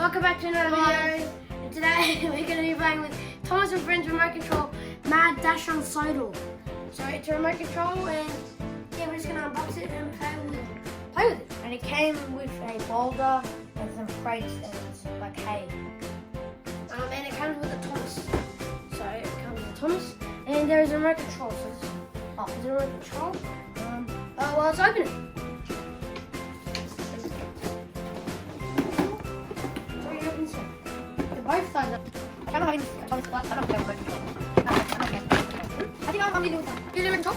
welcome back to another video. And today we're going to be playing with Thomas and Friends remote control Mad Dash on Sidle. So it's a remote control and yeah, we're just going to unbox it and play with it. And it came with a boulder and some crates and it's like hay. And it comes with a Thomas. So it comes with a Thomas and there is a remote control. So it's, there's a remote control. Well, let's open it. Both sides up. I don't have any Thomas glass. I don't have a remote control. I think I'm going to do that. Do the remote control?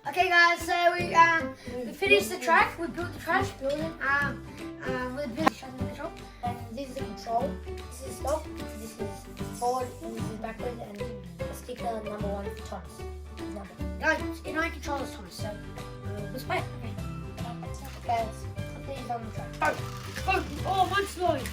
Okay guys, so we finished the track, we built the track, we built the control, and this is the control, this is stop, this is forward, and this is backward, and the sticker number 1 for Thomas. You know, control is Thomas, so let's play it. Okay, let's put these on the track. Oh, mine's slowing.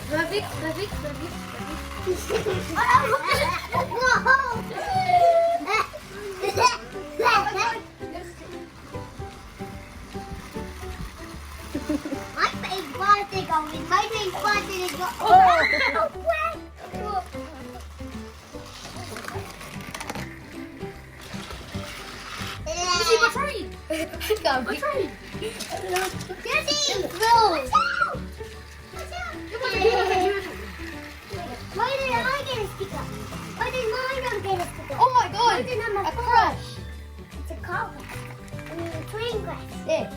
Perfect. What's right? Why did I get a sticker? Why did mine not get a sticker? Oh my god! A crush. It's a car grass. I mean, a train grass. Yeah.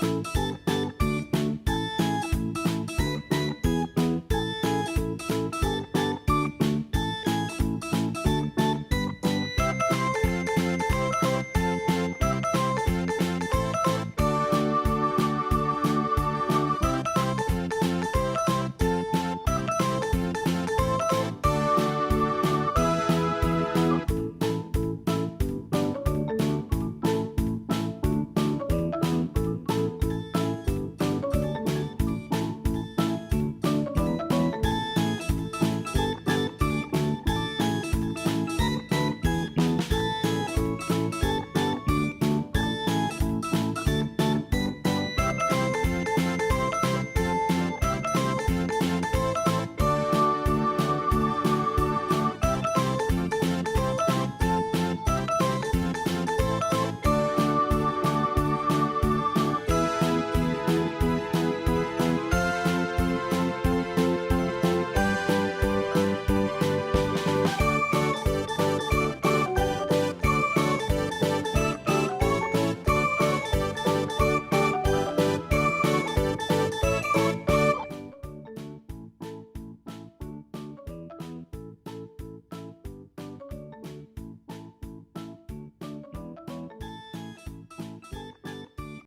Bye.